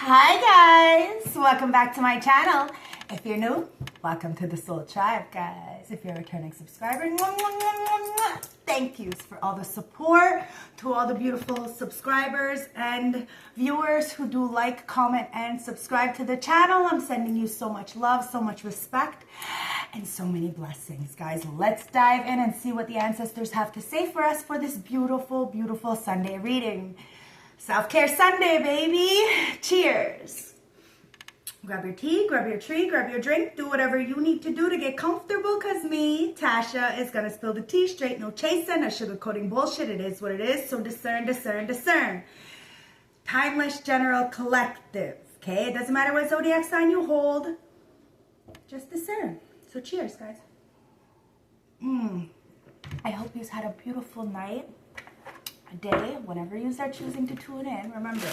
Hi guys, welcome back to my channel. If you're new, welcome to the Soul Tribe, guys. If you're a returning subscriber, thank yous for all the support. To all the beautiful subscribers and viewers who do like, comment, and subscribe to the channel, I'm sending you so much love, so much respect, and so many blessings, guys. Let's dive in and see what the ancestors have to say for us for this beautiful, beautiful Sunday reading. Self-care Sunday, baby. Cheers. Grab your tea, grab your tree, grab your drink. Do whatever you need to do to get comfortable, because me, Tasha, is going to spill the tea straight. No chasing, no sugarcoating bullshit. It is what it is. So discern, discern, discern. Timeless General Collective. Okay? It doesn't matter what zodiac sign you hold. Just discern. So cheers, guys. I hope you've had a beautiful night. Day, whenever you are choosing to tune in. Remember,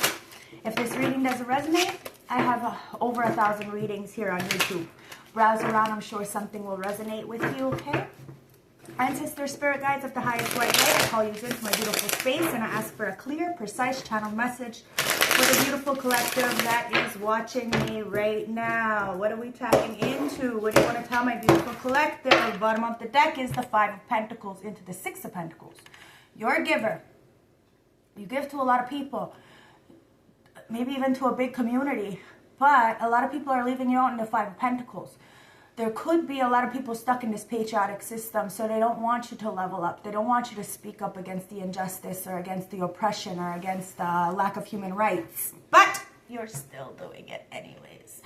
if this reading doesn't resonate, I have over 1,000 readings here on YouTube. Browse around, I'm sure something will resonate with you, okay? Ancestor spirit guides of the highest white light, I call you into my beautiful space and I ask for a clear, precise channel message for the beautiful collective that is watching me right now. What are we tapping into? What do you want to tell my beautiful collective? The bottom of the deck is the Five of Pentacles into the Six of Pentacles. You're a giver. You give to a lot of people, maybe even to a big community, but a lot of people are leaving you out in the Five of Pentacles. There could be a lot of people stuck in this patriotic system, so they don't want you to level up. They don't want you to speak up against the injustice or against the oppression or against the lack of human rights. But you're still doing it anyways.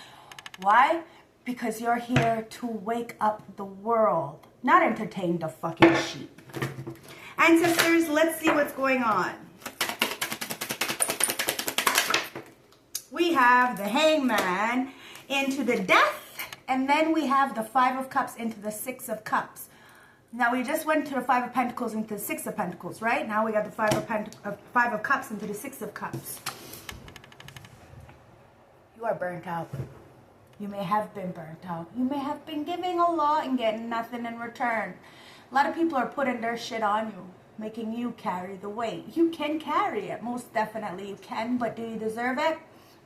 Why? Because you're here to wake up the world, not entertain the fucking sheep. Ancestors, let's see what's going on. We have the Hangman into the Death, and then we have the Five of Cups into the Six of Cups. Now, we just went to the Five of Pentacles into the Six of Pentacles, right? Now we got the Five of Cups into the Six of Cups. You are burnt out. You may have been burnt out. You may have been giving a lot and getting nothing in return. A lot of people are putting their shit on you, making you carry the weight. You can carry it. Most definitely you can, but do you deserve it?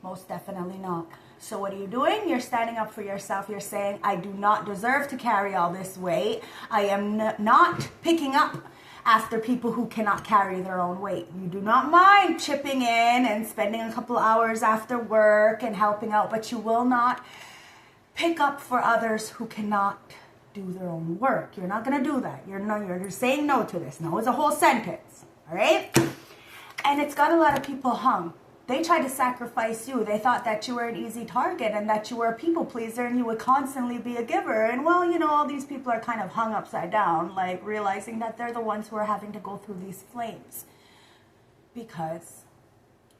Most definitely not. So what are you doing? You're standing up for yourself. You're saying, I do not deserve to carry all this weight. I am not picking up after people who cannot carry their own weight. You do not mind chipping in and spending a couple hours after work and helping out, but you will not pick up for others who cannot do their own work. You're not going to do that. You're saying no to this. No is a whole sentence. All right? And it's got a lot of people hung. They tried to sacrifice you. They thought that you were an easy target and that you were a people pleaser and you would constantly be a giver. And well, you know, all these people are kind of hung upside down, like realizing that they're the ones who are having to go through these flames. Because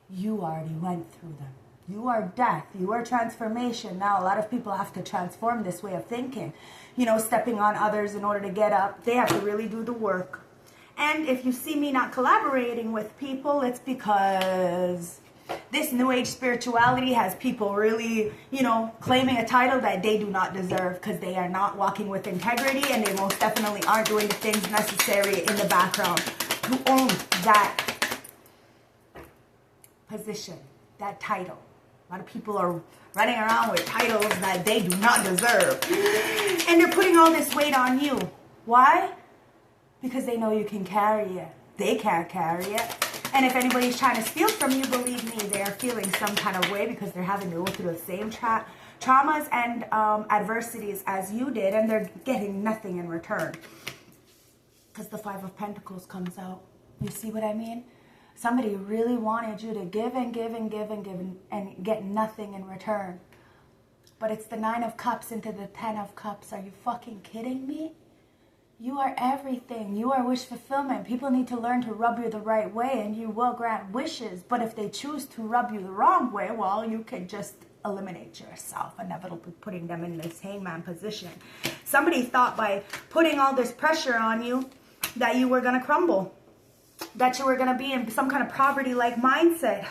you already went through them. You are death. You are transformation. Now, a lot of people have to transform this way of thinking. You know, stepping on others in order to get up. They have to really do the work. And if you see me not collaborating with people, it's because this New Age spirituality has people really, you know, claiming a title that they do not deserve because they are not walking with integrity and they most definitely aren't doing the things necessary in the background to own that position, that title. A lot of people are running around with titles that they do not deserve. And they're putting all this weight on you. Why? Because they know you can carry it. They can't carry it. And if anybody's trying to steal from you, believe me, they are feeling some kind of way because they're having to go through the same traumas and adversities as you did, and they're getting nothing in return. Because the Five of Pentacles comes out. You see what I mean? Somebody really wanted you to give and give and give and give and get nothing in return. But it's the Nine of Cups into the Ten of Cups. Are you fucking kidding me? You are everything. You are wish fulfillment. People need to learn to rub you the right way and you will grant wishes. But if they choose to rub you the wrong way, well, you can just eliminate yourself, inevitably putting them in this hangman position. Somebody thought by putting all this pressure on you that you were going to crumble, that you were going to be in some kind of poverty-like mindset.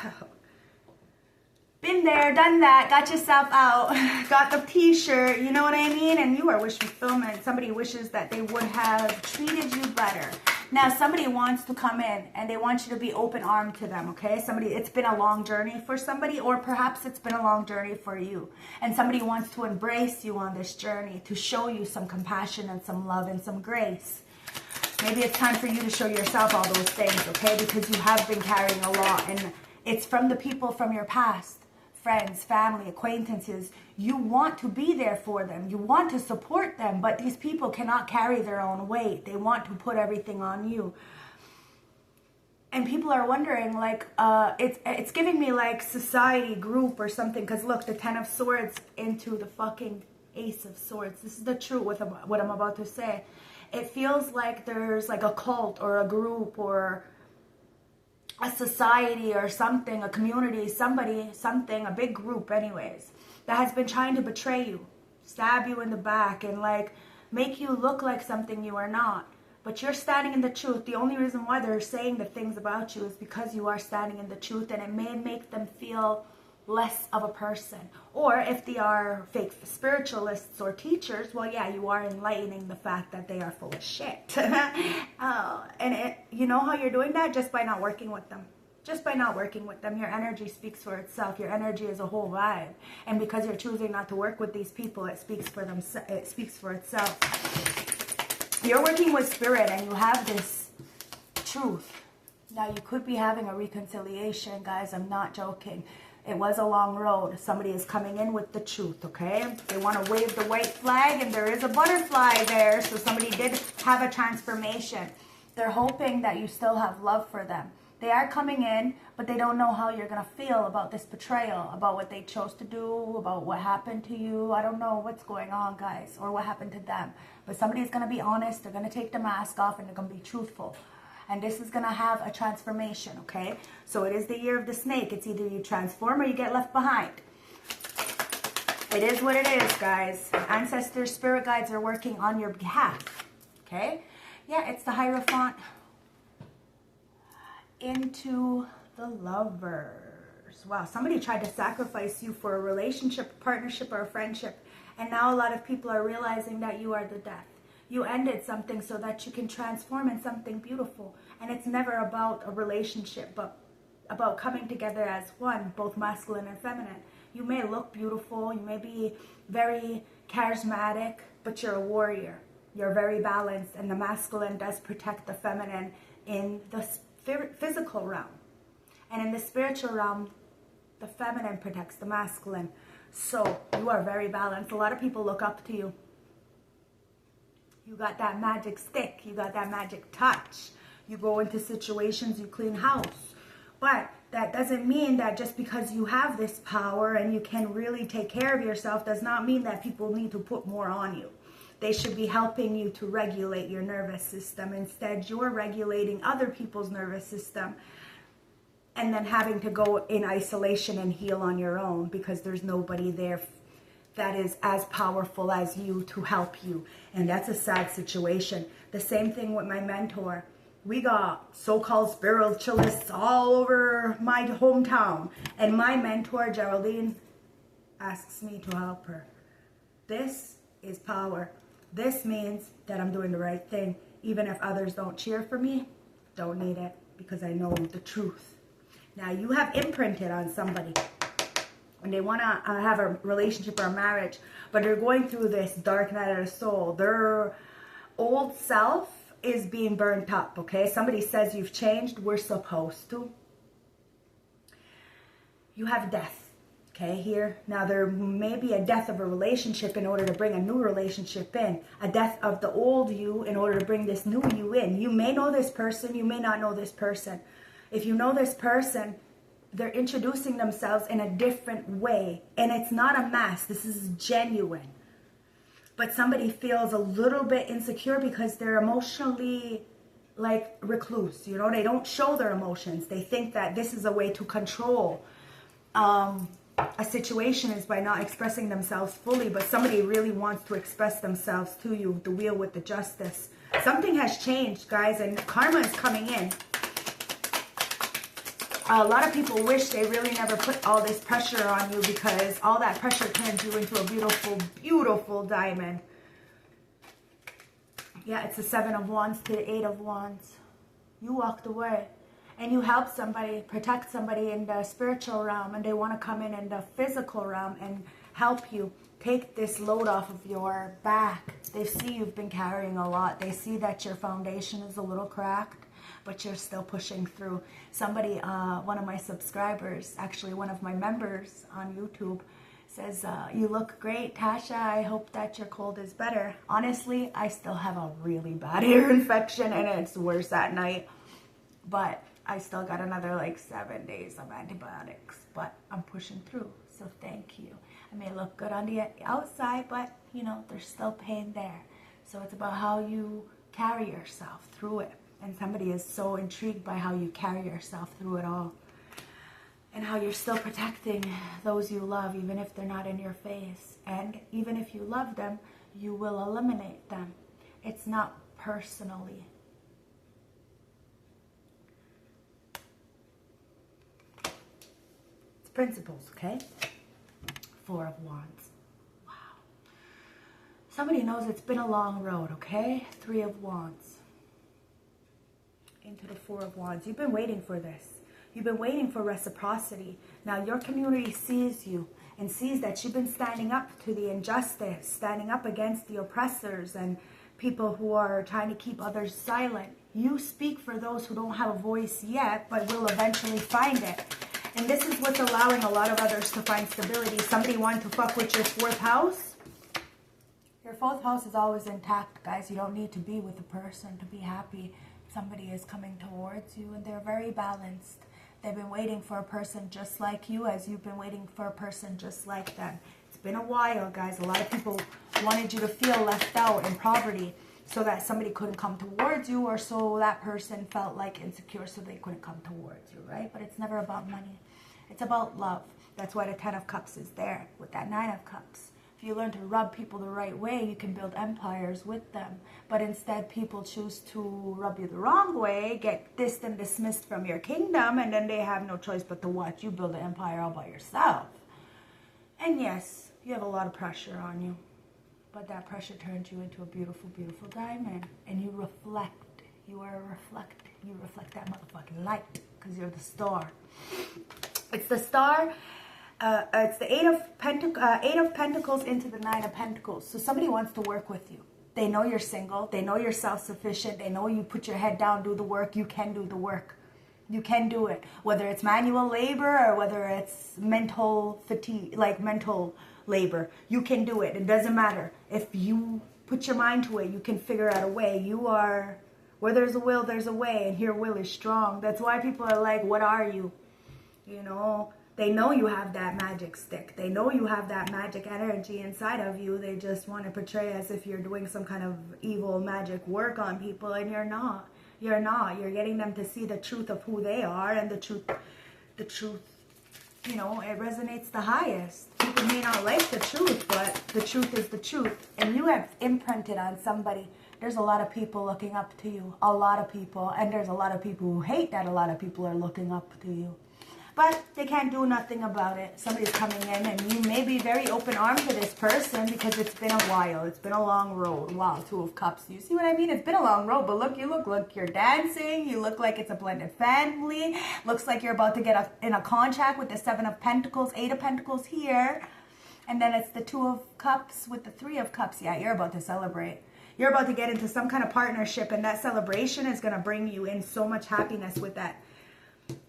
Been there, done that, got yourself out, got the t-shirt, you know what I mean? And you are wish fulfillment. Somebody wishes that they would have treated you better. Now, somebody wants to come in and they want you to be open-armed to them, okay? It's been a long journey for somebody, or perhaps it's been a long journey for you. And somebody wants to embrace you on this journey, to show you some compassion and some love and some grace. Maybe it's time for you to show yourself all those things, okay? Because you have been carrying a lot, and it's from the people from your past. Friends, family, acquaintances. You want to be there for them. You want to support them, but these people cannot carry their own weight. They want to put everything on you. And people are wondering, like, it's giving me like society, group or something. Because look, the 10 of Swords into the fucking Ace of Swords. This is the truth with what I'm about to say. It feels like there's like a cult or a group or a society or something, a community, somebody, something, a big group anyways, that has been trying to betray you, stab you in the back, and like make you look like something you are not. But you're standing in the truth. The only reason why they're saying the things about you is because you are standing in the truth, and it may make them feel less of a person. Or if they are fake spiritualists or teachers, well, yeah, you are enlightening the fact that they are full of shit. You know how you're doing that? Just by not working with them. Just by not working with them. Your energy speaks for itself. Your energy is a whole vibe. And because you're choosing not to work with these people, it speaks for them. It speaks for itself. You're working with spirit and you have this truth. Now, you could be having a reconciliation, guys. I'm not joking. It was a long road. Somebody is coming in with the truth, okay? They want to wave the white flag, and there is a butterfly there. So somebody did have a transformation. They're hoping that you still have love for them. They are coming in, but they don't know how you're going to feel about this betrayal, about what they chose to do, about what happened to you. I don't know what's going on, guys, or what happened to them. But somebody's going to be honest. They're going to take the mask off, and they're going to be truthful. And this is going to have a transformation, okay? So it is the year of the snake. It's either you transform or you get left behind. It is what it is, guys. Ancestors, spirit guides are working on your behalf, okay? Yeah, it's the Hierophant into the Lovers. Wow, somebody tried to sacrifice you for a relationship, a partnership, or a friendship. And now a lot of people are realizing that you are the death. You ended something so that you can transform in something beautiful. And it's never about a relationship, but about coming together as one, both masculine and feminine. You may look beautiful, you may be very charismatic, but you're a warrior. You're very balanced, and the masculine does protect the feminine in the physical realm. And in the spiritual realm, the feminine protects the masculine. So you are very balanced. A lot of people look up to you. You got that magic stick. You got that magic touch. You go into situations, you clean house. But that doesn't mean that just because you have this power and you can really take care of yourself does not mean that people need to put more on you. They should be helping you to regulate your nervous system. Instead, you're regulating other people's nervous system and then having to go in isolation and heal on your own because there's nobody there that is as powerful as you to help you. And that's a sad situation. The same thing with my mentor. We got so-called spiritualists all over my hometown. And my mentor, Geraldine, asks me to help her. This is power. This means that I'm doing the right thing. Even if others don't cheer for me, don't need it because I know the truth. Now, you have imprinted on somebody. And they want to have a relationship or a marriage, but they're going through this dark night of the soul. Their old self is being burnt up, okay? Somebody says you've changed. We're supposed to. You have death, okay, here. Now, there may be a death of a relationship in order to bring a new relationship in. A death of the old you in order to bring this new you in. You may know this person. You may not know this person. If you know this person, they're introducing themselves in a different way. And it's not a mask. This is genuine. But somebody feels a little bit insecure because they're emotionally like recluse. You know, they don't show their emotions. They think that this is a way to control a situation is by not expressing themselves fully. But somebody really wants to express themselves to you. The wheel with the justice. Something has changed, guys, and karma is coming in. A lot of people wish they really never put all this pressure on you because all that pressure turns you into a beautiful, beautiful diamond. Yeah, it's the 7 of Wands to the 8 of Wands. You walked away. And you help somebody, protect somebody in the spiritual realm, and they want to come in the physical realm and help you take this load off of your back. They see you've been carrying a lot. They see that your foundation is a little cracked, but you're still pushing through. Somebody, one of my subscribers, actually one of my members on YouTube, says, you look great, Tasha. I hope that your cold is better. Honestly, I still have a really bad ear infection, and it's worse at night. But I still got another like 7 days of antibiotics, but I'm pushing through. So thank you. I may look good on the outside, but you know, there's still pain there. So it's about how you carry yourself through it. And somebody is so intrigued by how you carry yourself through it all. And how you're still protecting those you love, even if they're not in your face. And even if you love them, you will eliminate them. It's not personally. It's principles, okay? Four of Wands. Wow. Somebody knows it's been a long road, okay? Three of Wands. Into the Four of Wands. You've been waiting for this. You've been waiting for reciprocity. Now your community sees you and sees that you've been standing up to the injustice, standing up against the oppressors and people who are trying to keep others silent. You speak for those who don't have a voice yet, but will eventually find it. And this is what's allowing a lot of others to find stability. Somebody wanting to fuck with your fourth house. Your fourth house is always intact, guys. You don't need to be with a person to be happy. Somebody is coming towards you and they're very balanced. They've been waiting for a person just like you as you've been waiting for a person just like them. It's been a while, guys. A lot of people wanted you to feel left out in poverty so that somebody couldn't come towards you, or so that person felt like insecure so they couldn't come towards you, right? But it's never about money. It's about love. That's why the Ten of Cups is there with that Nine of Cups. If you learn to rub people the right way, you can build empires with them. But instead, people choose to rub you the wrong way, get dissed and dismissed from your kingdom, and then they have no choice but to watch you build an empire all by yourself. And yes, you have a lot of pressure on you. But that pressure turns you into a beautiful, beautiful diamond. And you reflect. You are a reflect. You reflect that motherfucking light because you're the star. It's the star. It's the Eight of Pentacles into the Nine of Pentacles. So somebody wants to work with you. They know you're single. They know you're self-sufficient. They know you put your head down, do the work. You can do the work. You can do it. Whether it's manual labor or whether it's mental fatigue, like mental labor. You can do it. It doesn't matter. If you put your mind to it, you can figure out a way. You are, where there's a will, there's a way. And your will is strong. That's why people are like, what are you? You know, they know you have that magic stick. They know you have that magic energy inside of you. They just want to portray as if you're doing some kind of evil magic work on people, and you're not. You're not. You're getting them to see the truth of who they are, and the truth, you know, it resonates the highest. People may not like the truth, but the truth is the truth. And you have imprinted on somebody. There's a lot of people looking up to you. A lot of people. And there's a lot of people who hate that a lot of people are looking up to you. But they can't do nothing about it. Somebody's coming in and you may be very open armed to this person because it's been a while. It's been a long road. Wow, Two of Cups. You see what I mean? It's been a long road, but look, you look like you're dancing. You look like it's a blended family. Looks like you're about to get in a contract with the Seven of Pentacles, Eight of Pentacles here. And then it's the Two of Cups with the Three of Cups. Yeah, you're about to celebrate. You're about to get into some kind of partnership, and that celebration is going to bring you in so much happiness with that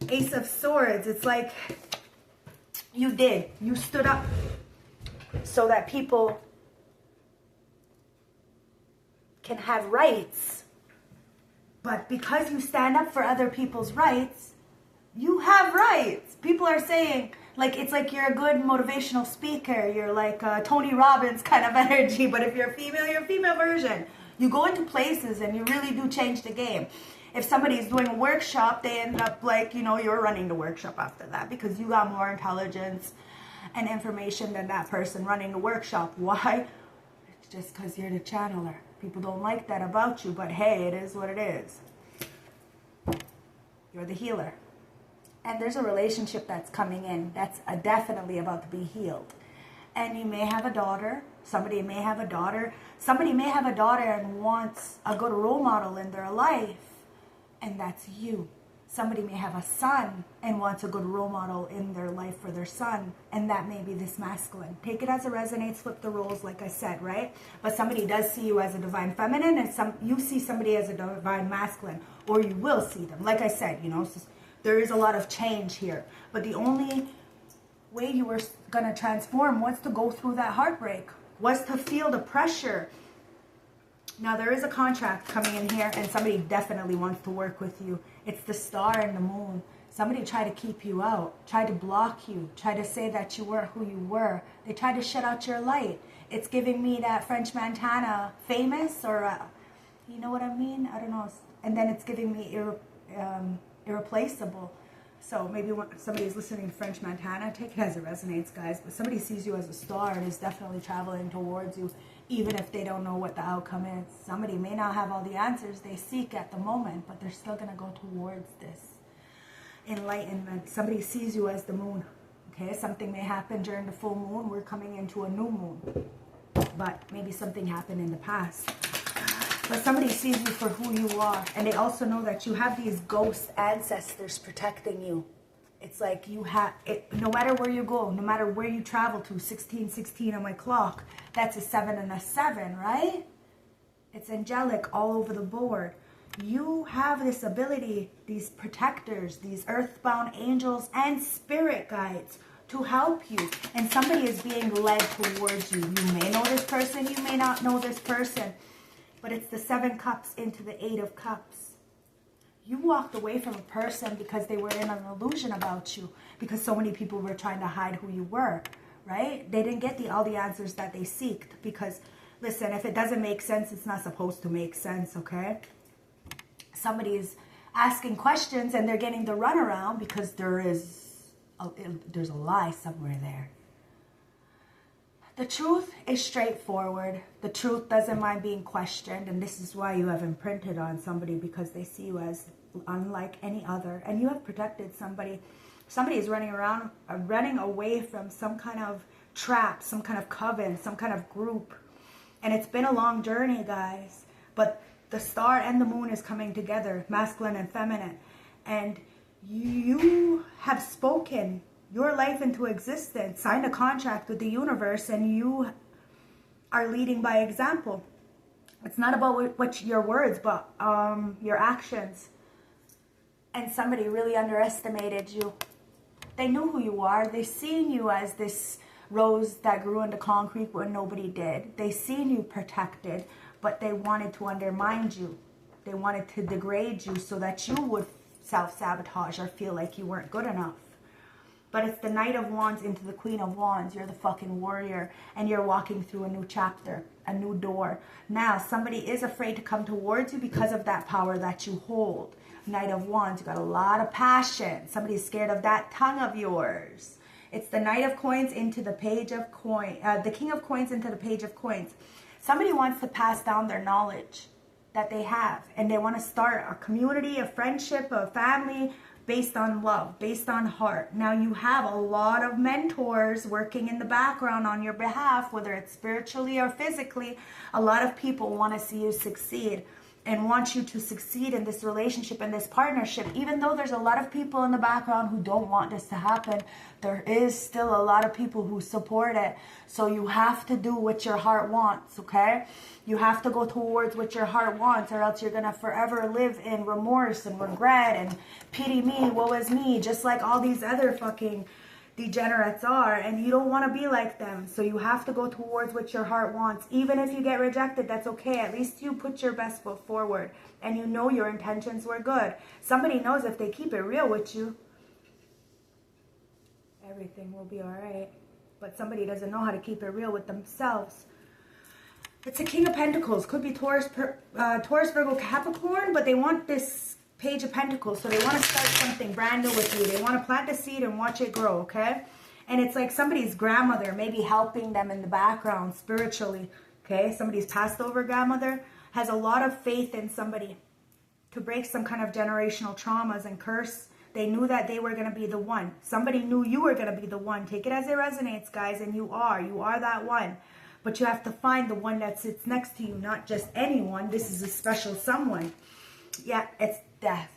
Ace of Swords. It's like you stood up so that people can have rights. But because you stand up for other people's rights, you have rights. People are saying, like, it's like you're a good motivational speaker. You're like a Tony Robbins kind of energy. But if you're a female version. You go into places and you really do change the game. If somebody's doing a workshop, they end up like, you know, you're running the workshop after that because you got more intelligence and information than that person running the workshop. Why? It's just because you're the channeler. People don't like that about you, but hey, it is what it is. You're the healer. And there's a relationship that's coming in that's definitely about to be healed. And you may have a daughter. Somebody may have a daughter. Somebody may have a daughter and wants a good role model in their life. and that's you. Somebody may have a son and wants a good role model in their life for their son, and that may be this masculine. Take it as it resonates, flip the roles, like I said, right? But somebody does see you as a divine feminine, and you see somebody as a divine masculine, or you will see them. Like I said, you know, there is a lot of change here. But the only way you were going to transform was to go through that heartbreak, was to feel the pressure. Now, there is a contract coming in here, and somebody definitely wants to work with you. It's the star and the moon. Somebody tried to keep you out, tried to block you, tried to say that you weren't who you were. They tried to shut out your light. It's giving me that French Montana, famous, or you know what I mean? I don't know. And then it's giving me irreplaceable. So maybe when somebody's listening to French Montana, take it as it resonates, guys. But somebody sees you as a star and is definitely traveling towards you, even if they don't know what the outcome is. Somebody may not have all the answers they seek at the moment, but they're still going to go towards this enlightenment. Somebody sees you as the moon. Okay, something may happen during the full moon. We're coming into a new moon. But maybe something happened in the past. But somebody sees you for who you are. And they also know that you have these ghost ancestors protecting you. It's like you have, no matter where you go, no matter where you travel to, 1616 on my clock, that's a 7 and a 7, right? It's angelic all over the board. You have this ability, these protectors, these earthbound angels and spirit guides to help you. And somebody is being led towards you. You may know this person, you may not know this person. But it's the 7 cups into the 8 of cups. You walked away from a person because they were in an illusion about you. Because so many people were trying to hide who you were, right? They didn't get all the answers that they seeked. Because, listen, if it doesn't make sense, it's not supposed to make sense, okay? Somebody is asking questions and they're getting the runaround because there's a lie somewhere there. The truth is straightforward. The truth doesn't mind being questioned. And this is why you have imprinted on somebody, because they see you as unlike any other. And you have protected somebody. Somebody is running away from some kind of trap, some kind of coven, some kind of group. And it's been a long journey, guys. But the star and the moon is coming together, masculine and feminine. And you have spoken your life into existence, signed a contract with the universe, and you are leading by example. It's not about what your words, but your actions. And somebody really underestimated you. They knew who you are. They seen you as this rose that grew into concrete when nobody did. They seen you protected, but they wanted to undermine you. They wanted to degrade you so that you would self-sabotage or feel like you weren't good enough. But it's the Knight of Wands into the Queen of Wands. You're the fucking warrior. And you're walking through a new chapter, a new door. Now, somebody is afraid to come towards you because of that power that you hold. Knight of Wands, you got a lot of passion. Somebody's scared of that tongue of yours. It's the Knight of Coins into the Page of Coins. The King of Coins into the Page of Coins. Somebody wants to pass down their knowledge that they have. And they want to start a community, a friendship, a family, based on love, based on heart. Now you have a lot of mentors working in the background on your behalf, whether it's spiritually or physically. A lot of people want to see you succeed and want you to succeed in this relationship and this partnership. Even though there's a lot of people in the background who don't want this to happen, there is still a lot of people who support it. So you have to do what your heart wants, okay? You have to go towards what your heart wants, or else you're going to forever live in remorse and regret and pity me, woe is me, just like all these other fucking degenerates are, and you don't want to be like them. So you have to go towards what your heart wants. Even if you get rejected, that's okay. At least you put your best foot forward and you know your intentions were good. Somebody knows if they keep it real with you, everything will be all right. But somebody doesn't know how to keep it real with themselves. It's a King of Pentacles. Could be Taurus, Virgo, Capricorn, but they want this Page of Pentacles. So they want to start something brand new with you. They want to plant a seed and watch it grow, okay? And it's like somebody's grandmother maybe helping them in the background spiritually, okay? Somebody's passed over grandmother has a lot of faith in somebody to break some kind of generational traumas and curse. They knew that they were going to be the one. Somebody knew you were going to be the one. Take it as it resonates, guys, and you are. You are that one. But you have to find the one that sits next to you, not just anyone. This is a special someone. Yeah, it's death.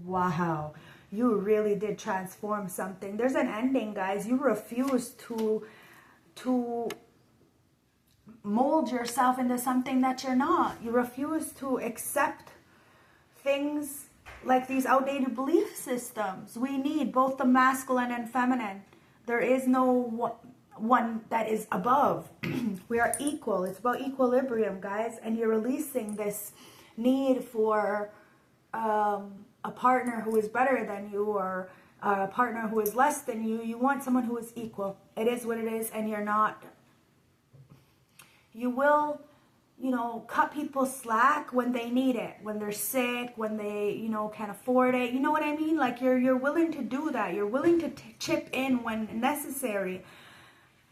Wow. You really did transform something. There's an ending, guys. You refuse to mold yourself into something that you're not. You refuse to accept things like these outdated belief systems. We need both the masculine and feminine. There is no one that is above. We are equal. It's about equilibrium, guys. And you're releasing this need for a partner who is better than you, or a partner who is less than you. You want someone who is equal. It is what it is, and you're not. You will, cut people slack when they need it, when they're sick, when they, can't afford it. You know what I mean? Like you're willing to do that. You're willing to chip in when necessary,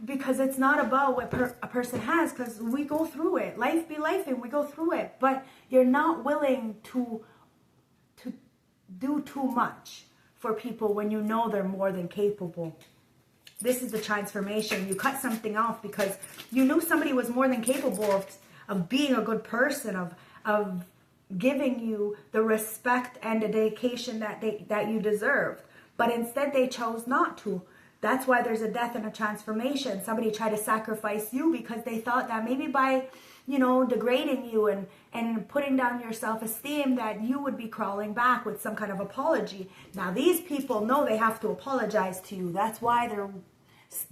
because it's not about what a person has, because we go through it. Life be life, and we go through it. But you're not willing to do too much for people when you know they're more than capable. This is the transformation. You cut something off because you knew somebody was more than capable of being a good person, of giving you the respect and the dedication that you deserved. But instead they chose not to. That's why there's a death and a transformation. Somebody tried to sacrifice you because they thought that maybe by, degrading you and putting down your self-esteem, that you would be crawling back with some kind of apology. Now these people know they have to apologize to you. That's why they're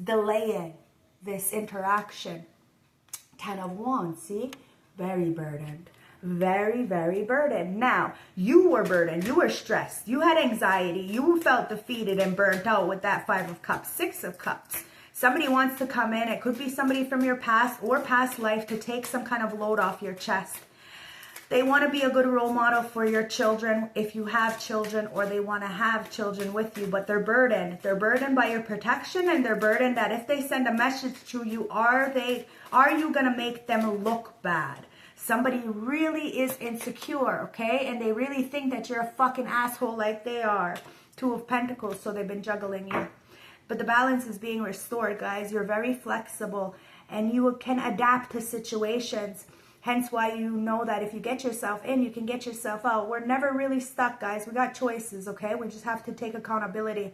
delaying this interaction. 10 of Wands, see? Very burdened. Very, very burdened. Now, you were burdened. You were stressed. You had anxiety. You felt defeated and burnt out with that 5 of Cups. 6 of Cups. Somebody wants to come in. It could be somebody from your past or past life to take some kind of load off your chest. They want to be a good role model for your children if you have children, or they want to have children with you, but they're burdened. They're burdened by your protection, and they're burdened that if they send a message to you, are you going to make them look bad? Somebody really is insecure, okay? And they really think that you're a fucking asshole like they are. 2 of Pentacles, so they've been juggling you. But the balance is being restored, guys. You're very flexible, and you can adapt to situations. Hence why you know that if you get yourself in, you can get yourself out. We're never really stuck, guys. We got choices, okay? We just have to take accountability.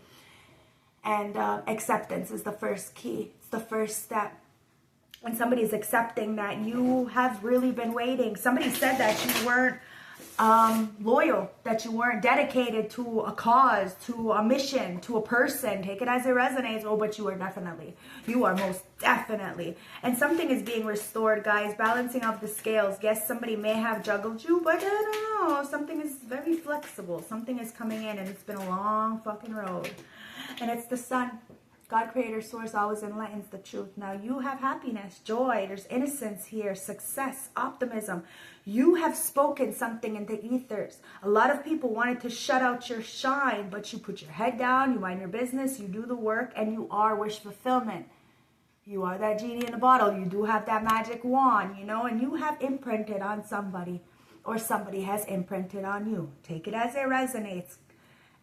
And acceptance is the first key. It's the first step. When somebody's accepting that you have really been waiting. Somebody said that you weren't loyal, that you weren't dedicated to a cause, to a mission, to a person. Take it as it resonates. Oh, but you are definitely. You are most definitely. And something is being restored, guys. Balancing out the scales. Yes, somebody may have juggled you, but I don't know. Something is very flexible. Something is coming in, and it's been a long fucking road. And it's the sun. God, creator, source, always enlightens the truth. Now you have happiness, joy, there's innocence here, success, optimism. You have spoken something in the ethers. A lot of people wanted to shut out your shine, but you put your head down, you mind your business, you do the work, and you are wish fulfillment. You are that genie in the bottle. You do have that magic wand, and you have imprinted on somebody, or somebody has imprinted on you. Take it as it resonates.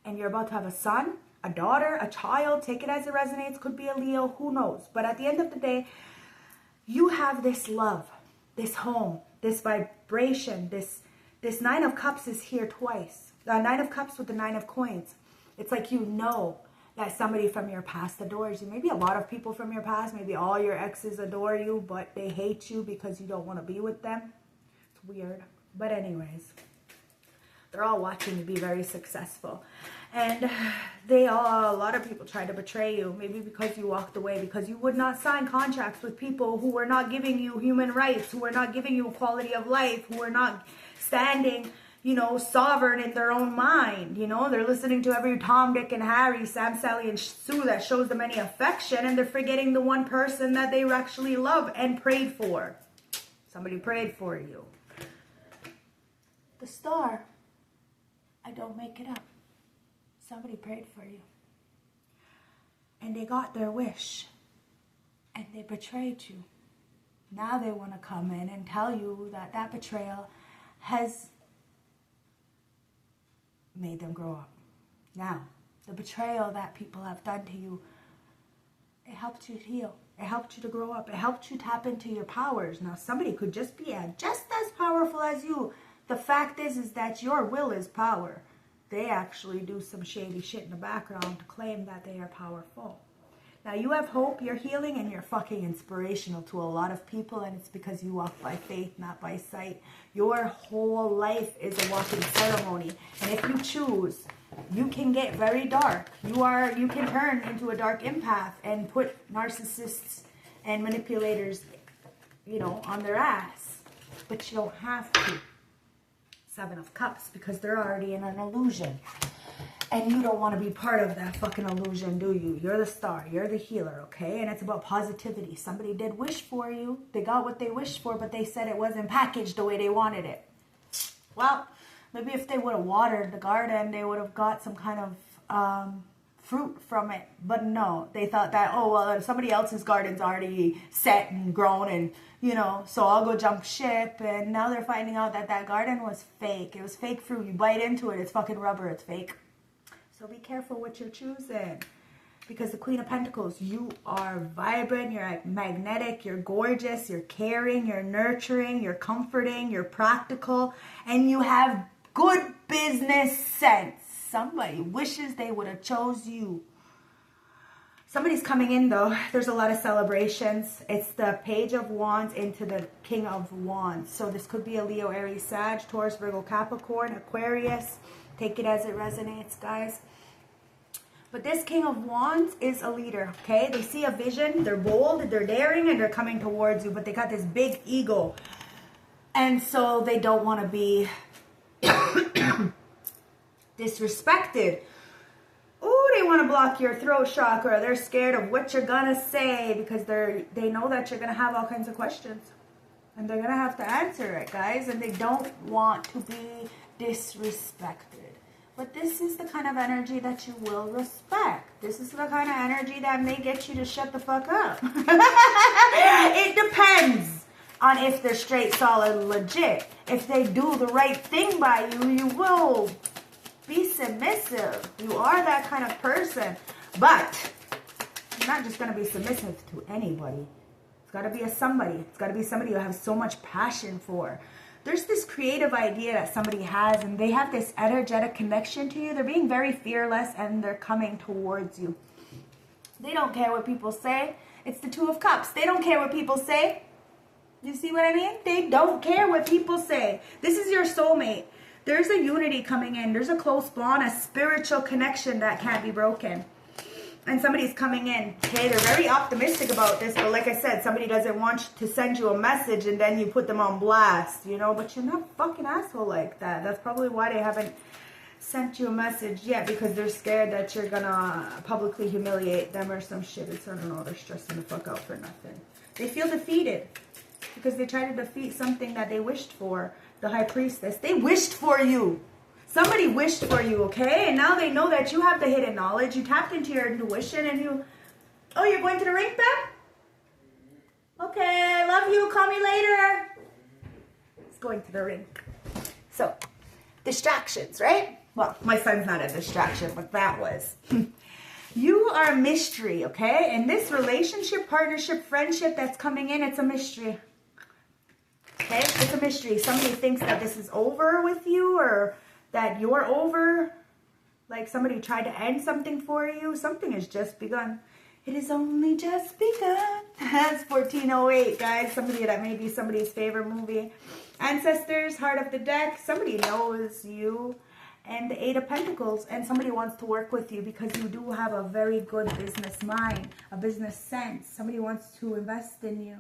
And you're about to have a son, a daughter, a child. Take it as it resonates. Could be a Leo, who knows? But at the end of the day, you have this love, this home, this vibration. This 9 of Cups is here twice. The 9 of Cups with the 9 of Coins. It's like you know that somebody from your past adores you. Maybe a lot of people from your past, maybe all your exes adore you, but they hate you because you don't want to be with them. It's weird. But anyways, they're all watching you be very successful. And a lot of people try to betray you, maybe because you walked away, because you would not sign contracts with people who were not giving you human rights, who were not giving you quality of life, who were not standing, sovereign in their own mind. They're listening to every Tom, Dick, and Harry, Sam, Sally, and Sue that shows them any affection, and they're forgetting the one person that they actually love and prayed for. Somebody prayed for you. The star. I don't make it up. Somebody prayed for you. And they got their wish. And they betrayed you. Now they want to come in and tell you that that betrayal has made them grow up. Now, the betrayal that people have done to you, it helped you heal. It helped you to grow up. It helped you tap into your powers. Now, somebody could just be just as powerful as you The fact is that your will is power. They actually do some shady shit in the background to claim that they are powerful. Now you have hope, you're healing, and you're fucking inspirational to a lot of people, and it's because you walk by faith, not by sight. Your whole life is a walking ceremony, and if you choose, you can get very dark. You can turn into a dark empath and put narcissists and manipulators, you know, on their ass. But you don't have to. Seven of Cups, because they're already in an illusion. And you don't want to be part of that fucking illusion, do you? You're the star. You're the healer, okay? And it's about positivity. Somebody did wish for you. They got what they wished for, but they said it wasn't packaged the way they wanted it. Well, maybe if they would have watered the garden, they would have got some kind of fruit from it. But no, they thought that, oh, well, somebody else's garden's already set and grown and, you know, so I'll go jump ship. And now they're finding out that that garden was fake. It was fake fruit. You bite into it, it's fucking rubber. It's fake. So be careful what you're choosing. Because the Queen of Pentacles, you are vibrant, you're magnetic, you're gorgeous, you're caring, you're nurturing, you're comforting, you're practical, and you have good business sense. Somebody wishes they would have chose you. Somebody's coming in though. There's a lot of celebrations. It's the Page of Wands into the King of Wands. So this could be a Leo, Aries, Sag, Taurus, Virgo, Capricorn, Aquarius. Take it as it resonates, guys. But this King of Wands is a leader, okay? They see a vision, they're bold, they're daring, and they're coming towards you, but they got this big ego. And so they don't want to be disrespected. Oh, they want to block your throat chakra. They're scared of what you're going to say because they know that you're going to have all kinds of questions. And they're going to have to answer it, guys. And they don't want to be disrespected. But this is the kind of energy that you will respect. This is the kind of energy that may get you to shut the fuck up. It depends on if they're straight, solid, legit. If they do the right thing by you, you will be submissive. You are that kind of person. But you're not just going to be submissive to anybody. It's got to be a somebody. It's got to be somebody you have so much passion for. There's this creative idea that somebody has, and they have this energetic connection to you. They're being very fearless, and they're coming towards you. They don't care what people say. It's the Two of Cups. They don't care what people say. You see what I mean? They don't care what people say. This is your soulmate. There's a unity coming in. There's a close bond, a spiritual connection that can't be broken. And somebody's coming in. Okay, they're very optimistic about this. But like I said, somebody doesn't want to send you a message and then you put them on blast, you know. But you're not a fucking asshole like that. That's probably why they haven't sent you a message yet. Because they're scared that you're going to publicly humiliate them or some shit. It's, I don't know, they're stressing the fuck out for nothing. They feel defeated. Because they try to defeat something that they wished for. The High Priestess. They wished for you. Somebody wished for you, okay? And now they know that you have the hidden knowledge. You tapped into your intuition and you... Oh, you're going to the rink, Beth? Okay, I love you. Call me later. It's going to the rink. So, distractions, right? Well, my son's not a distraction, but that was. You are a mystery, okay? And this relationship, partnership, friendship that's coming in, it's a mystery. Okay? It's a mystery. Somebody thinks that this is over with you or... that you're over, like somebody tried to end something for you. Something has just begun. It has only just begun. That's 1408, guys. Somebody that may be somebody's favorite movie. Ancestors, Heart of the Deck. Somebody knows you. And the Eight of Pentacles. And somebody wants to work with you because you do have a very good business mind, a business sense. Somebody wants to invest in you.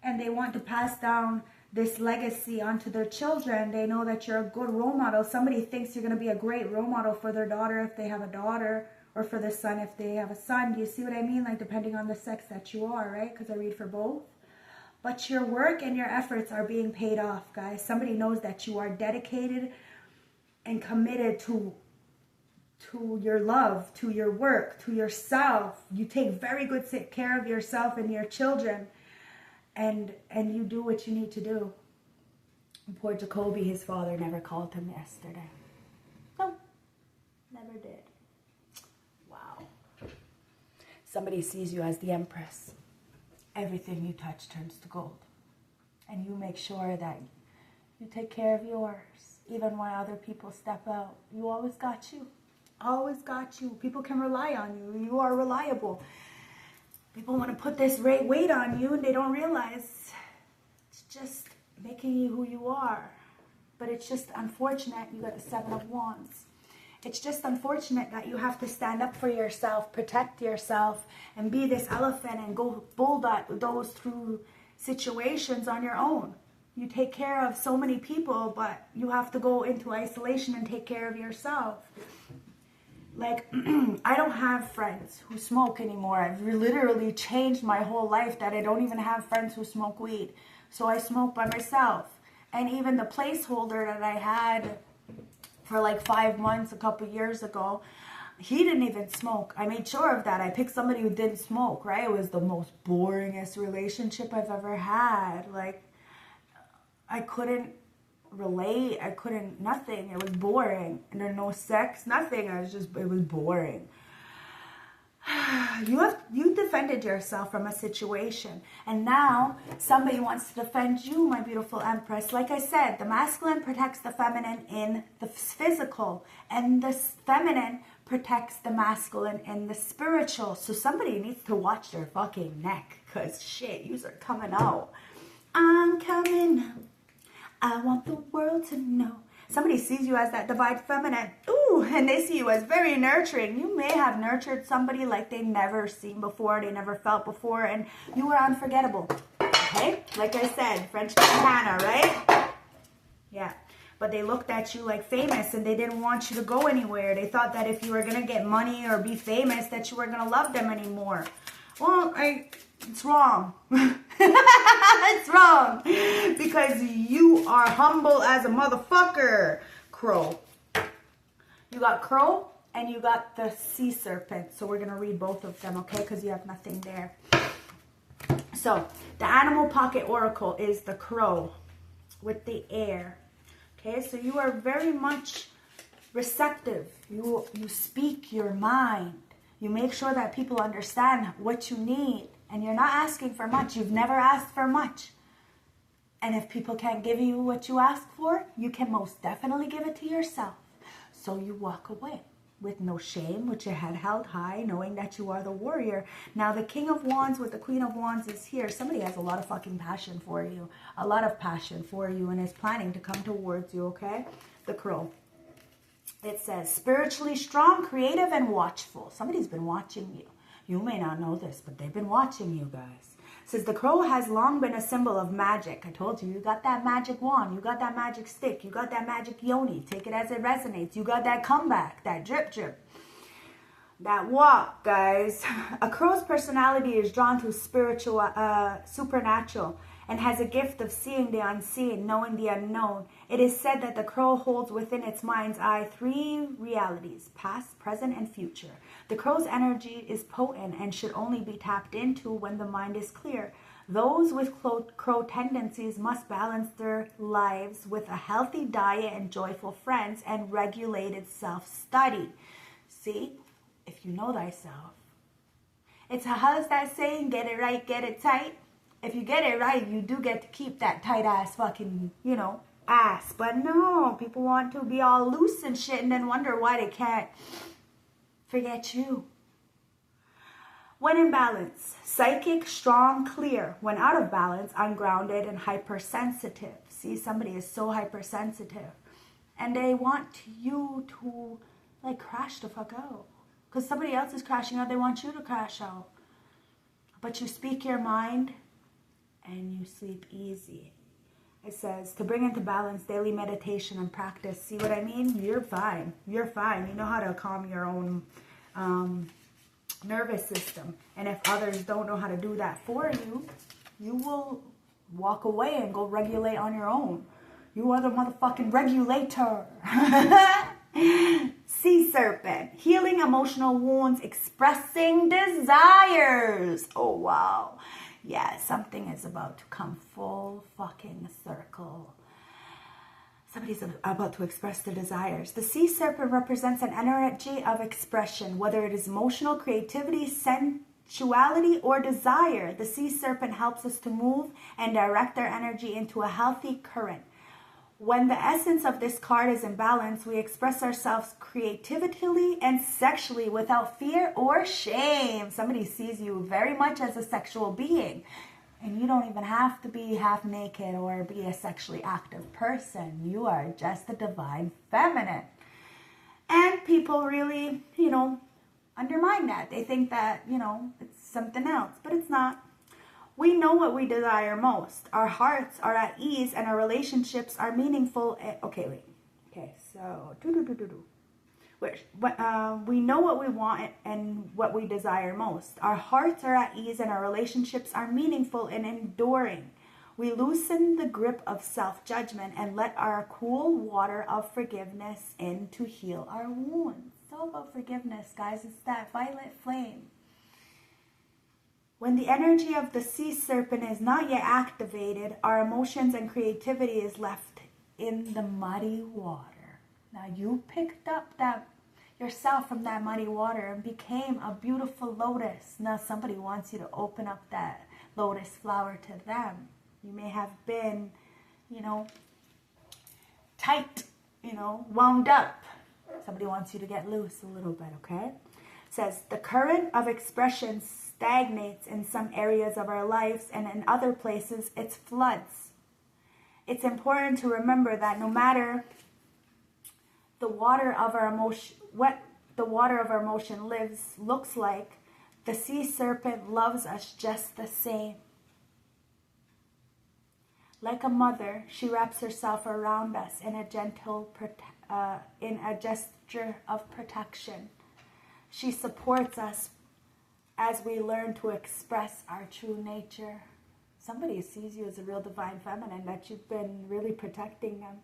And they want to pass down this legacy onto their children. They know that you're a good role model. Somebody thinks you're going to be a great role model for their daughter if they have a daughter, or for their son if they have a son. Do you see what I mean? Like, depending on the sex that you are, right? Because I read for both. But your work and your efforts are being paid off, guys. Somebody knows that you are dedicated and committed to your love, to your work, to yourself. You take very good care of yourself and your children. And you do what you need to do. And poor Jacoby, his father never called him yesterday. No, never did. Wow. Somebody sees you as the Empress. Everything you touch turns to gold. And you make sure that, You take care of yours, even when other people step out. You always got you. Always got you. People can rely on you. You are reliable. People want to put this weight on you and they don't realize it's just making you who you are. But it's just unfortunate you got the 7 of Wands. It's just unfortunate that you have to stand up for yourself, protect yourself, and be this elephant and go bulldoze through situations on your own. You take care of so many people, but you have to go into isolation and take care of yourself. Like, I don't have friends who smoke anymore. I've literally changed my whole life that I don't even have friends who smoke weed. So I smoke by myself. And even the placeholder that I had for like 5 months a couple years ago, he didn't even smoke. I made sure of that. I picked somebody who didn't smoke, right? It was the most boringest relationship I've ever had. Like, I couldn't relate. I couldn't, nothing. It was boring. And there's no sex, nothing. It was boring. You defended yourself from a situation. And now somebody wants to defend you, my beautiful Empress. Like I said, the masculine protects the feminine in the physical. And the feminine protects the masculine in the spiritual. So somebody needs to watch their fucking neck. Because shit, yous are coming out. I'm coming out. I want the world to know. Somebody sees you as that divine feminine. Ooh, and they see you as very nurturing. You may have nurtured somebody like they never seen before, they never felt before, and you were unforgettable. Okay? Like I said, French Montana, right? Yeah. But they looked at you like famous and they didn't want you to go anywhere. They thought that if you were going to get money or be famous that you weren't going to love them anymore. Well, it's wrong. It's wrong. Because you are humble as a motherfucker. Crow. You got crow and you got the sea serpent. So we're going to read both of them, okay? Because you have nothing there. So the animal pocket oracle is the crow with the air. Okay, so you are very much receptive. You speak your mind. You make sure that people understand what you need. And you're not asking for much. You've never asked for much. And if people can't give you what you ask for, you can most definitely give it to yourself. So you walk away with no shame, with your head held high, knowing that you are the warrior. Now the King of Wands with the Queen of Wands is here. Somebody has a lot of fucking passion for you. A lot of passion for you and is planning to come towards you, okay? The Crow. It says, spiritually strong, creative, and watchful. Somebody's been watching you. You may not know this, but they've been watching you guys. It says, the crow has long been a symbol of magic. I told you, you got that magic wand. You got that magic stick. You got that magic yoni. Take it as it resonates. You got that comeback, that drip drip. That walk, guys. A crow's personality is drawn to spiritual, supernatural, and has a gift of seeing the unseen, knowing the unknown. It is said that the crow holds within its mind's eye 3 realities, past, present, and future. The crow's energy is potent and should only be tapped into when the mind is clear. Those with crow tendencies must balance their lives with a healthy diet and joyful friends and regulated self-study. See, if you know thyself. It's how's that saying? Get it right, get it tight. If you get it right, you do get to keep that tight ass fucking, you know, ass. But no, people want to be all loose and shit and then wonder why they can't forget you. When in balance, psychic, strong, clear. When out of balance, ungrounded and hypersensitive. See, somebody is so hypersensitive. And they want you to, like, crash the fuck out. Because somebody else is crashing out, they want you to crash out. But you speak your mind and you sleep easy. It says, to bring into balance daily meditation and practice. See what I mean? You're fine. You're fine. You know how to calm your own nervous system. And if others don't know how to do that for you, you will walk away and go regulate on your own. You are the motherfucking regulator. Sea serpent. Healing emotional wounds, expressing desires. Oh, wow. Yeah, something is about to come full fucking circle. Somebody's about to express their desires. The sea serpent represents an energy of expression, whether it is emotional, creativity, sensuality, or desire. The sea serpent helps us to move and direct our energy into a healthy current. When the essence of this card is in balance, we express ourselves creatively and sexually without fear or shame. Somebody sees you very much as a sexual being. And you don't even have to be half naked or be a sexually active person. You are just a divine feminine. And people really, undermine that. They think that, it's something else, but it's not. We know what we desire most. Our hearts are at ease and our relationships are meaningful. We know what we want and what we desire most. Our hearts are at ease and our relationships are meaningful and enduring. We loosen the grip of self-judgment and let our cool water of forgiveness in to heal our wounds. It's all about forgiveness, guys. It's that violet flame. When the energy of the sea serpent is not yet activated, our emotions and creativity is left in the muddy water. Now you picked up yourself from that muddy water and became a beautiful lotus. Now somebody wants you to open up that lotus flower to them. You may have been, tight, wound up. Somebody wants you to get loose a little bit, okay? It says, the current of expression stagnates in some areas of our lives, and in other places it floods. It's important to remember that no matter the water of our emotion, what the water of our emotion looks like, the sea serpent loves us just the same. Like a mother, she wraps herself around us in a in a gesture of protection. She supports us as we learn to express our true nature. Somebody sees you as a real divine feminine, that you've been really protecting them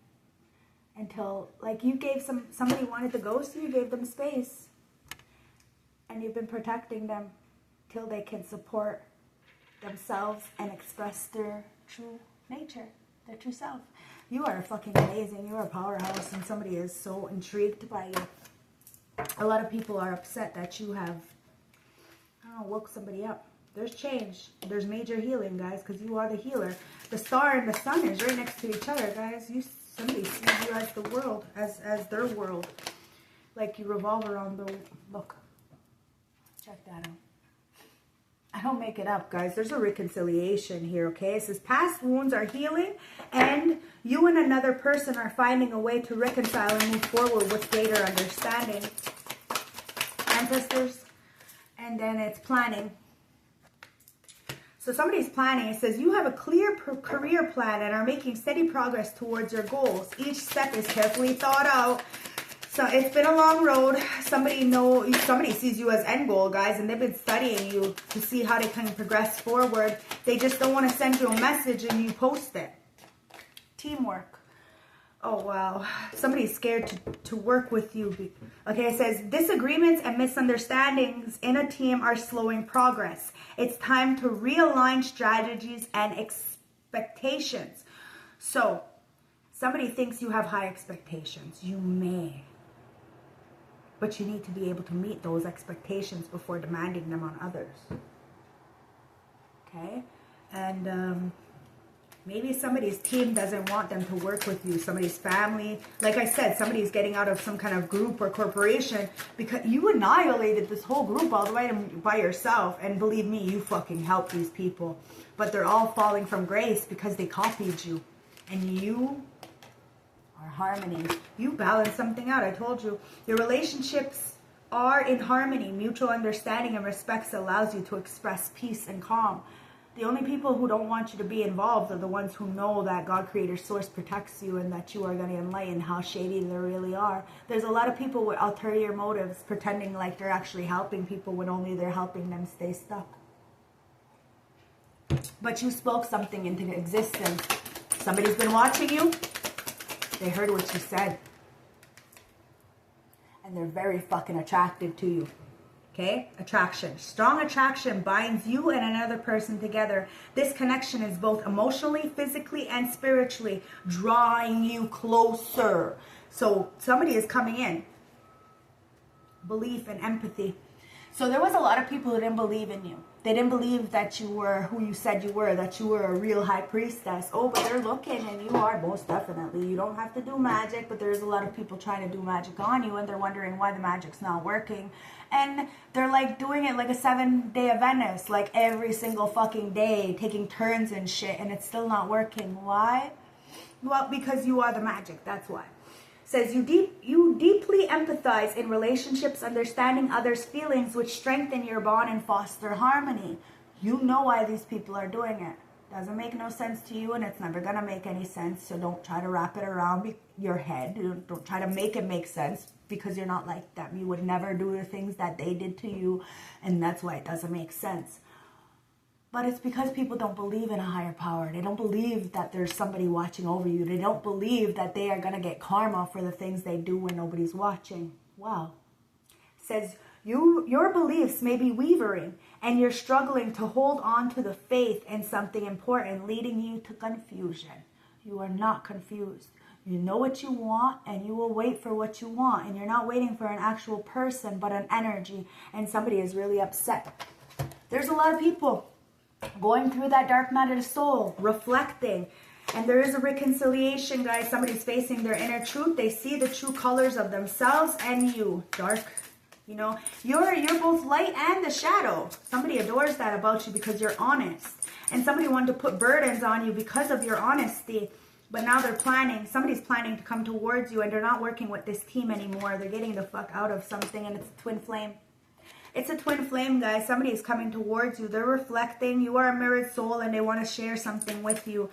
until, you gave somebody wanted to ghost you, you gave them space, and you've been protecting them till they can support themselves and express their true nature, their true self. You are fucking amazing. You are a powerhouse, and somebody is so intrigued by you. A lot of people are upset that you have woke somebody up. There's change. There's major healing, guys, because you are the healer. The star and the sun is right next to each other, guys. Somebody sees you as the world, as their world. Like you revolve around the... Look. Check that out. I don't make it up, guys. There's a reconciliation here, okay? It says past wounds are healing, and you and another person are finding a way to reconcile and move forward with greater understanding. Ancestors. And then it's planning. So somebody's planning. It says you have a clear career plan and are making steady progress towards your goals. Each step is carefully thought out. So it's been a long road. Somebody sees you as end goal, guys, and they've been studying you to see how they can progress forward. They just don't want to send you a message and you post it. Teamwork. Oh, wow. Somebody's scared to work with you. Okay, it says, disagreements and misunderstandings in a team are slowing progress. It's time to realign strategies and expectations. So, somebody thinks you have high expectations. You may. But you need to be able to meet those expectations before demanding them on others. Okay? And, maybe somebody's team doesn't want them to work with you. Somebody's family. Like I said, somebody's getting out of some kind of group or corporation because you annihilated this whole group all the way by yourself. And believe me, you fucking helped these people. But they're all falling from grace because they copied you. And you are harmony. You balance something out. I told you. Your relationships are in harmony. Mutual understanding and respect allows you to express peace and calm. The only people who don't want you to be involved are the ones who know that God, Creator, Source protects you and that you are going to enlighten how shady they really are. There's a lot of people with ulterior motives pretending like they're actually helping people when only they're helping them stay stuck. But you spoke something into existence. Somebody's been watching you. They heard what you said. And they're very fucking attractive to you. Okay, attraction. Strong attraction binds you and another person together. This connection is both emotionally, physically, and spiritually drawing you closer. So somebody is coming in. Belief and empathy. So there was a lot of people who didn't believe in you. They didn't believe that you were who you said you were, that you were a real high priestess. Oh, but they're looking, and you are, most definitely. You don't have to do magic, but there's a lot of people trying to do magic on you, and they're wondering why the magic's not working. And they're like doing it like a 7-day Adventist, like every single fucking day, taking turns and shit, and it's still not working. Why? Well, because you are the magic, that's why. Says you deeply empathize in relationships, understanding others' feelings, which strengthen your bond and foster harmony. You know why these people are doing it. Doesn't make no sense to you, and it's never gonna make any sense. So don't try to wrap it around your head. Don't try to make it make sense, because you're not like them. You would never do the things that they did to you, and that's why it doesn't make sense. But it's because people don't believe in a higher power. They don't believe that there's somebody watching over you. They don't believe that they are going to get karma for the things they do when nobody's watching. Wow. Says, your beliefs may be wavering, and you're struggling to hold on to the faith in something important, leading you to confusion. You are not confused. You know what you want, and you will wait for what you want. And you're not waiting for an actual person, but an energy. And somebody is really upset. There's a lot of people going through that dark night of the soul, reflecting, and there is a reconciliation, guys. Somebody's facing their inner truth. They see the true colors of themselves and you. Dark, you know, you're both light and the shadow. Somebody adores that about you because you're honest, and somebody wanted to put burdens on you because of your honesty, but now they're planning. Somebody's planning to come towards you, and they're not working with this team anymore. They're getting the fuck out of something, and it's a twin flame. It's a twin flame, guys. Somebody is coming towards you. They're reflecting. You are a mirrored soul, and they want to share something with you.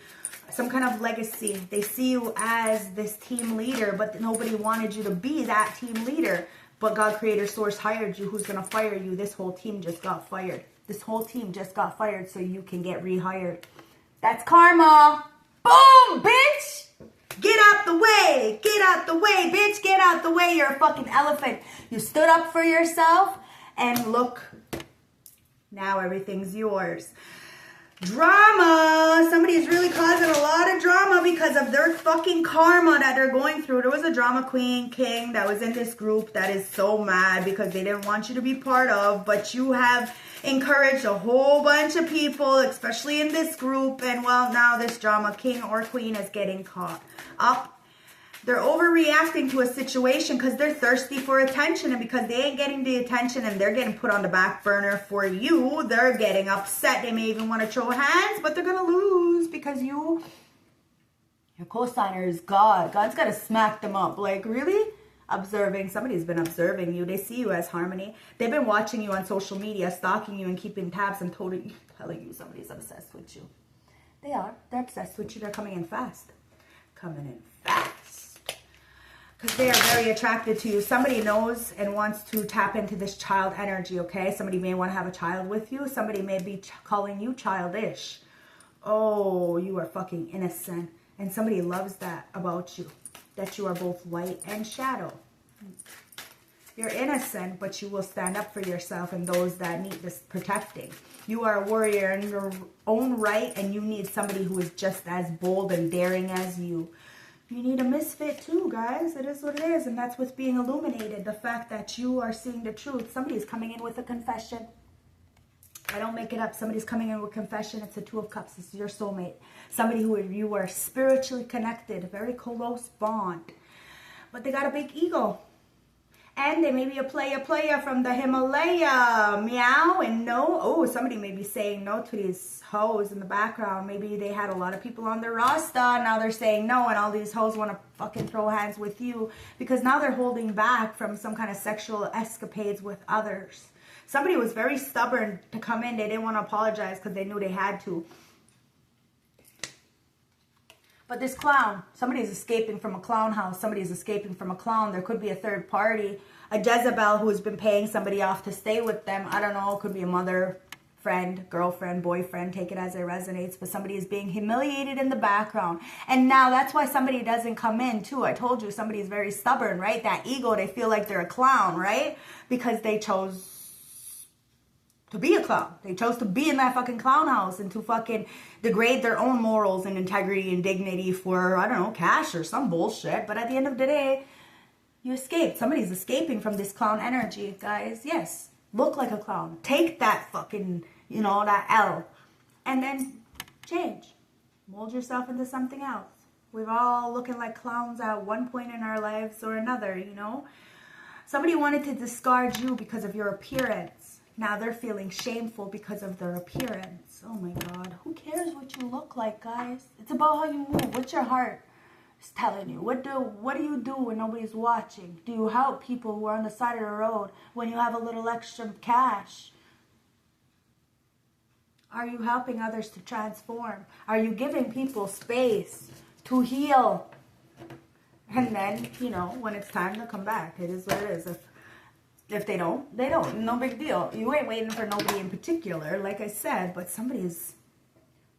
Some kind of legacy. They see you as this team leader, but nobody wanted you to be that team leader. But God, Creator, Source hired you. Who's going to fire you? This whole team just got fired. This whole team just got fired so you can get rehired. That's karma. Boom, bitch. Get out the way. Get out the way, bitch. Get out the way. You're a fucking elephant. You stood up for yourself. And look, now everything's yours. Drama. Somebody's really causing a lot of drama because of their fucking karma that they're going through. There was a drama queen, king that was in this group that is so mad because they didn't want you to be part of. But you have encouraged a whole bunch of people, especially in this group. And well, now this drama king or queen is getting caught up. They're overreacting to a situation because they're thirsty for attention, and because they ain't getting the attention and they're getting put on the back burner for you, they're getting upset. They may even want to throw hands, but they're going to lose because your co-signer is God. God's got to smack them up. Like, really? Observing. Somebody's been observing you. They see you as harmony. They've been watching you on social media, stalking you and keeping tabs and totally telling you somebody's obsessed with you. They are. They're obsessed with you. They're coming in fast. Coming in fast. Because they are very attracted to you. Somebody knows and wants to tap into this child energy, okay? Somebody may want to have a child with you. Somebody may be calling you childish. Oh, you are fucking innocent. And somebody loves that about you. That you are both light and shadow. You're innocent, but you will stand up for yourself and those that need this protecting. You are a warrior in your own right, and you need somebody who is just as bold and daring as you. You need a misfit too, guys. It is what it is, and that's what's being illuminated. The fact that you are seeing the truth. Somebody's coming in with a confession. I don't make it up. Somebody's coming in with confession. It's the Two of Cups. This is your soulmate. Somebody who you are spiritually connected. A very close bond. But they got a big ego. And they may be a player from the Himalaya. Meow and no. Oh, somebody may be saying no to these hoes in the background. Maybe they had a lot of people on their roster. Now they're saying no, and all these hoes want to fucking throw hands with you. Because now they're holding back from some kind of sexual escapades with others. Somebody was very stubborn to come in. They didn't want to apologize because they knew they had to. But this clown, somebody's escaping from a clown house. Somebody's escaping from a clown. There could be a third party. A Jezebel who's been paying somebody off to stay with them. I don't know. It could be a mother, friend, girlfriend, boyfriend. Take it as it resonates. But somebody is being humiliated in the background. And now that's why somebody doesn't come in too. I told you somebody is very stubborn, right? That ego, they feel like they're a clown, right? Because they chose to be a clown. They chose to be in that fucking clown house and to fucking degrade their own morals and integrity and dignity for, I don't know, cash or some bullshit. But at the end of the day, you escaped. Somebody's escaping from this clown energy, guys. Yes. Look like a clown. Take that fucking you know, that L. And then change. Mold yourself into something else. We're all looking like clowns at one point in our lives or another, you know. Somebody wanted to discard you because of your appearance. Now they're feeling shameful because of their appearance. Oh my God. Who cares what you look like, guys? It's about how you move. What's your heart is telling you? What do you do when nobody's watching? Do you help people who are on the side of the road when you have a little extra cash? Are you helping others to transform? Are you giving people space to heal? And then, you know, when it's time to come back, it is what it is. If they don't, they don't. No big deal. You ain't waiting for nobody in particular, like I said, but somebody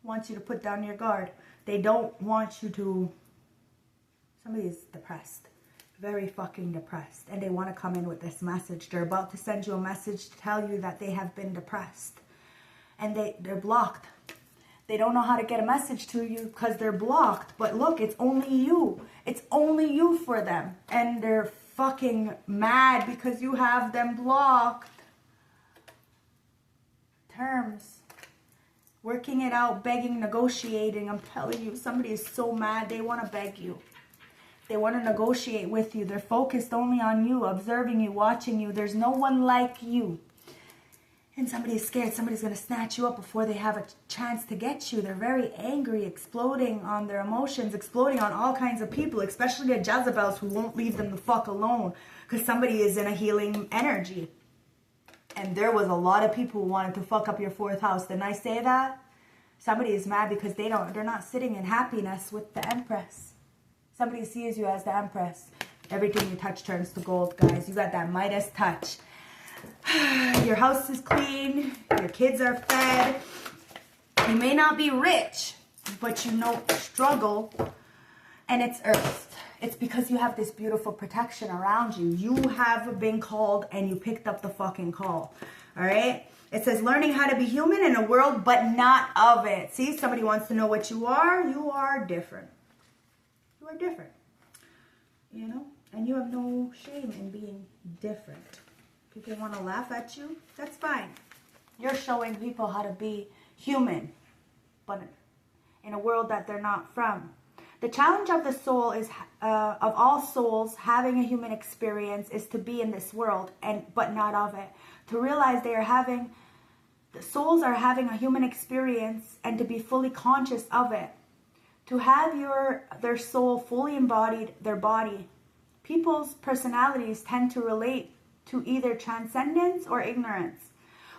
wants you to put down your guard. They don't want you to... Somebody's depressed. Very fucking depressed. And they want to come in with this message. They're about to send you a message to tell you that they have been depressed. And they're blocked. They don't know how to get a message to you because they're blocked. But look, it's only you. It's only you for them. And they're fucking mad because you have them blocked. Terms. Working it out, begging, negotiating. I'm telling you, somebody is so mad. They want to beg you. They want to negotiate with you. They're focused only on you, observing you, watching you. There's no one like you. And somebody's scared somebody's going to snatch you up before they have a chance to get you. They're very angry, exploding on their emotions, exploding on all kinds of people, especially the Jezebels who won't leave them the fuck alone because somebody is in a healing energy. And there was a lot of people who wanted to fuck up your fourth house. Didn't I say that? Somebody is mad because they're not sitting in happiness with the Empress. Somebody sees you as the Empress. Everything you touch turns to gold, guys. You got that Midas touch. Your house is clean. Your kids are fed. You may not be rich, but you know struggle. And it's earthed. It's because you have this beautiful protection around you. You have been called and you picked up the fucking call. Alright? It says learning how to be human in a world but not of it. See, somebody wants to know what you are. You are different. You are different. You know? And you have no shame in being different. People want to laugh at you, that's fine. You're showing people how to be human, but in a world that they're not from. The challenge of the soul is, of all souls having a human experience, is to be in this world, but not of it. To realize the souls are having a human experience and to be fully conscious of it. To have their soul fully embodied their body. People's personalities tend to relate to either transcendence or ignorance.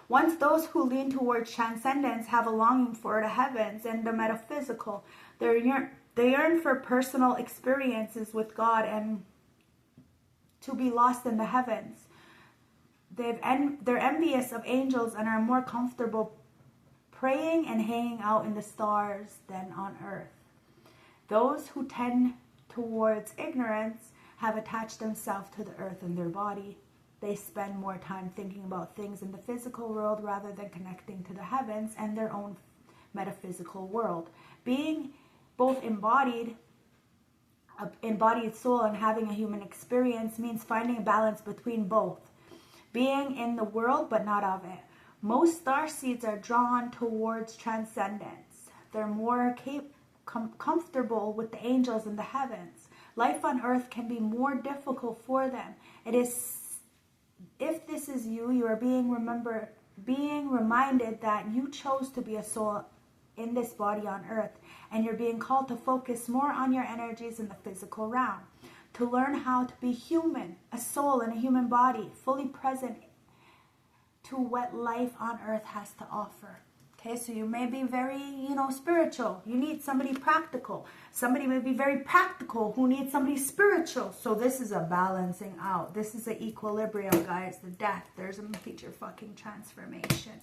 Once those who lean towards transcendence have a longing for the heavens and the metaphysical, they yearn for personal experiences with God and to be lost in the heavens. They're envious of angels and are more comfortable praying and hanging out in the stars than on earth. Those who tend towards ignorance have attached themselves to the earth and their body. They spend more time thinking about things in the physical world rather than connecting to the heavens and their own metaphysical world. Being both embodied soul and having a human experience means finding a balance between both. Being in the world but not of it. Most starseeds are drawn towards transcendence. They're more comfortable with the angels in the heavens. Life on earth can be more difficult for them. If this is you, you are being reminded that you chose to be a soul in this body on earth, and you're being called to focus more on your energies in the physical realm, to learn how to be human, a soul in a human body, fully present to what life on earth has to offer. Okay, so you may be very, spiritual. You need somebody practical. Somebody may be very practical who needs somebody spiritual. So this is a balancing out. This is an equilibrium, guys. The death, there's a major fucking transformation.